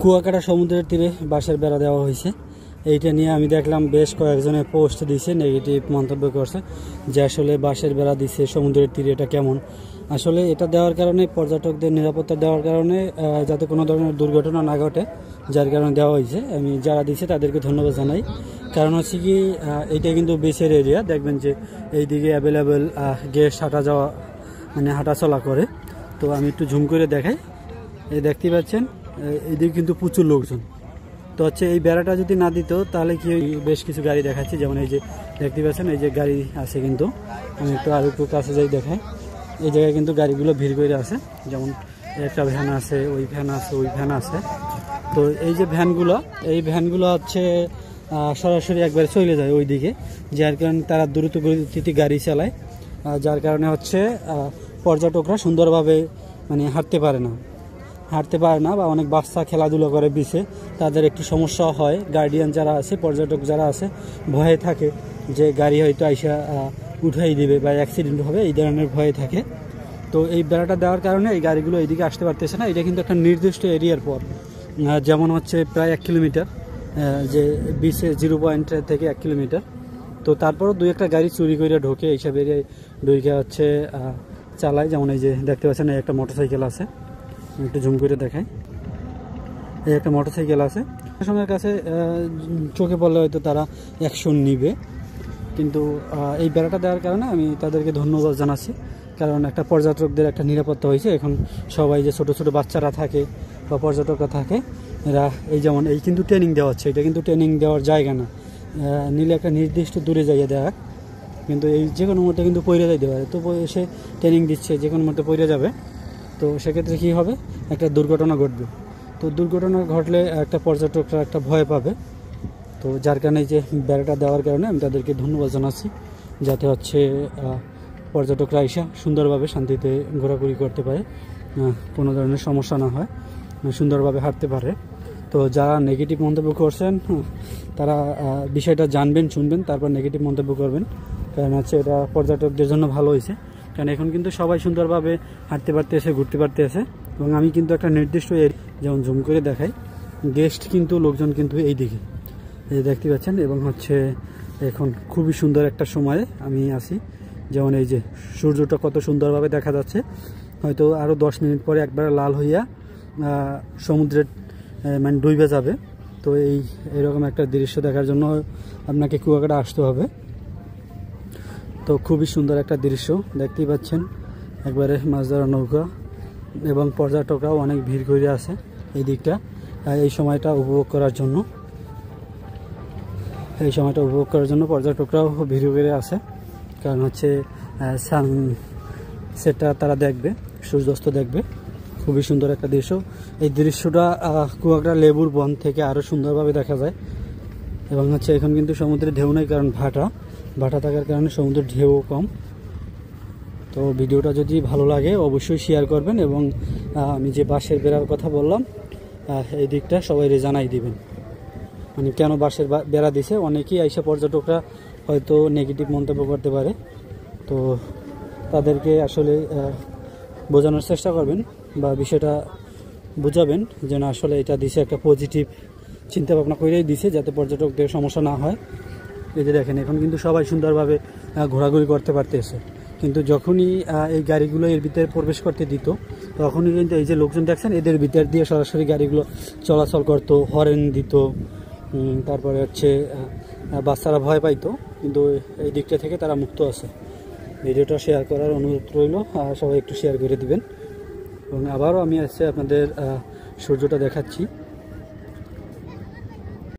কুয়াকাটা সমুদ্রের তীরে বাঁশের বেড়া দেওয়া হয়েছে। এইটা নিয়ে আমি দেখলাম বেশ কয়েকজনের পোস্ট দিছে, নেগেটিভ মন্তব্য করছে যে আসলে বাঁশের বেড়া দিছে সমুদ্রের তীরে, এটা কেমন। আসলে এটা দেওয়ার কারণে পর্যটকদের নিরাপত্তা দেওয়ার কারণে যাতে কোনো ধরনের দুর্ঘটনা না ঘটে, যার কারণে দেওয়া হয়েছে। আমি যারা দিছে তাদেরকে ধন্যবাদ জানাই। কারণ হচ্ছে কি, এইটা কিন্তু বিচের এরিয়া, দেখবেন যে এইদিকে অ্যাভেলেবেল গেস্ট হাঁটা যাওয়া মানে হাঁটাচলা করে। তো আমি একটু ঝুম করে দেখাই, এই দেখতে পাচ্ছেন এইদিকে কিন্তু প্রচুর লোকজন। তো হচ্ছে এই বেড়াটা যদি না দিত তাহলে কি, বেশ কিছু গাড়ি দেখাচ্ছি, যেমন এই যে দেখতে পাচ্ছেন এই যে গাড়ি আছে, কিন্তু আমি একটু কাছে যাই দেখাই। এই জায়গায় কিন্তু গাড়িগুলো ভিড় করে আছে, যেমন একটা ভ্যান আছে, ওই ভ্যান আছে, ওই ভ্যান আছে। তো এই যে ভ্যানগুলো হচ্ছে সরাসরি একবারে চলে যায় ওই দিকে, যার কারণে তারা দ্রুত গতিতে গাড়ি চালায়, যার কারণে হচ্ছে পর্যটকরা সুন্দরভাবে মানে হাঁটতে পারে না, বা অনেক বাচ্চা খেলাধুলো করে বিচে, তাদের একটু সমস্যা হয়। গার্ডিয়ান যারা আছে, পর্যটক যারা আছে, ভয়ে থাকে যে গাড়ি হয়তো আইসা উঠাই দিবে বা অ্যাক্সিডেন্ট হবে, এই ধরনের ভয়ে থাকে। তো এই বেড়াটা দেওয়ার কারণে এই গাড়িগুলো এইদিকে আসতে পারতেছে না। এটা কিন্তু একটা নির্দিষ্ট এরিয়ার পর, যেমন হচ্ছে প্রায় 1 কিলোমিটার, যে বিচে 0 পয়েন্ট থেকে 1 কিলোমিটার। তো তারপরও 2-1টা গাড়ি চুরি করে ঢোকে, এইসব এরিয়ায় ঢুকে হচ্ছে চালায়। যেমন এই যে দেখতে পাচ্ছেন একটা মোটরসাইকেল আছে, একটু জুম করে দেখাই, এই একটা মোটরসাইকেল আছে। সময়ের কাছে চোখে পড়লে হয়তো তারা অ্যাকশন নিবে, কিন্তু এই বেড়াটা দেওয়ার কারণে আমি তাদেরকে ধন্যবাদ জানাচ্ছি। কারণ একটা পর্যটকদের একটা নিরাপত্তা হয়েছে। এখন সবাই যে ছোট ছোট বাচ্চারা থাকে বা পর্যটকরা থাকে, এরা এই যেমন এই কিন্তু ট্রেনিং দেওয়া হচ্ছে, এটা কিন্তু ট্রেনিং দেওয়ার জায়গা না, নিলে একটা নির্দিষ্ট দূরে যাইয়ে দেওয়া, কিন্তু এই যে কোনো মুহূর্তে কিন্তু পড়ে যাইতে পারে। তো সে ট্রেনিং দিচ্ছে, যে কোনো মুহূর্তে পড়ে যাবে। তো সেক্ষেত্রে কী হবে, একটা দুর্ঘটনা ঘটবে। তো দুর্ঘটনা ঘটলে একটা পর্যটকরা একটা ভয় পাবে। তো যার কারণে এই যে বেড়াটা দেওয়ার কারণে আমি তাদেরকে ধন্যবাদ জানাচ্ছি, যাতে হচ্ছে পর্যটকরা এসে সুন্দরভাবে শান্তিতে ঘোরাঘুরি করতে পারে, কোনো ধরনের সমস্যা না হয়, সুন্দরভাবে হাঁটতে পারে। তো যারা নেগেটিভ মন্তব্য করছেন তারা বিষয়টা জানবেন, শুনবেন, তারপর নেগেটিভ মন্তব্য করবেন। কারণ হচ্ছে এটা পর্যটকদের জন্য ভালো হয়েছে, কারণ এখন কিন্তু সবাই সুন্দরভাবে হাঁটতে পারতেছে, ঘুরতে পারতেছে। এবং আমি কিন্তু একটা নির্দিষ্ট যেমন জুম করে দেখাই, গেস্ট কিন্তু লোকজন কিন্তু এই দিকে এই দেখতে পাচ্ছেন। এবং হচ্ছে এখন খুবই সুন্দর একটা সময়ে আমি আছি, যেমন এই যে সূর্যটা কত সুন্দরভাবে দেখা যাচ্ছে। হয়তো আরও 10 মিনিট পরে একবার লাল হইয়া সমুদ্রের মানে ডুবে যাবে। তো এইরকম একটা দৃশ্য দেখার জন্য আপনাকে কুয়াকাটা আসতে হবে। তো খুবই সুন্দর একটা দৃশ্য দেখতেই পাচ্ছেন, একবারে মাছ ধরা নৌকা, এবং পর্যটকরাও অনেক ভিড় করে আছে এই দিকটা, এই সময়টা উপভোগ করার জন্য। পর্যটকরাও ভিড় করে আছে, কারণ হচ্ছে সানসেটটা তারা দেখবে, সূর্যাস্ত দেখবে। খুবই সুন্দর একটা দৃশ্য। এই দৃশ্যটা কুয়াকাটা লেবুর বন থেকে আরও সুন্দরভাবে দেখা যায়। এবং হচ্ছে এখন কিন্তু সমুদ্রের ঢেউ নেই, কারণ ভাটা থাকার কারণে সমুদ্রের ঢেউ কম। তো ভিডিওটা যদি ভালো লাগে অবশ্যই শেয়ার করবেন, এবং আমি যে বাঁশের বেড়ার কথা বললাম এই দিকটা সবাই জানাই দিবেন, মানে কেন বাঁশের বেড়া দিছে। অনেকেই আইসা পর্যটকরা হয়তো নেগেটিভ মন্তব্য করতে পারে, তো তাদেরকে আসলে বোঝানোর চেষ্টা করবেন বা বিষয়টা বুঝাবেন যে না, আসলে এটা দিছে একটা পজিটিভ চিন্তা ভাবনা করেই দিছে, যাতে পর্যটকদের সমস্যা না হয়। এই যে দেখেন এখন কিন্তু সবাই সুন্দরভাবে ঘোরাঘুরি করতে পারতেছে, কিন্তু যখনই এই গাড়িগুলো এর ভিতরে প্রবেশ করতে দিত, তখনই কিন্তু এই যে লোকজন দেখছেন এদের ভিতর দিয়ে সরাসরি গাড়িগুলো চলাচল করতো, হরেন দিত, তারপরে হচ্ছে বাচ্চারা ভয় পাইতো। কিন্তু এই দিকটা থেকে তারা মুক্ত আছে। ভিডিওটা শেয়ার করার অনুরোধ রইল, সবাই একটু শেয়ার করে দিবেন। এবং আবারও আমি আপনাদের সূর্যটা দেখাচ্ছি।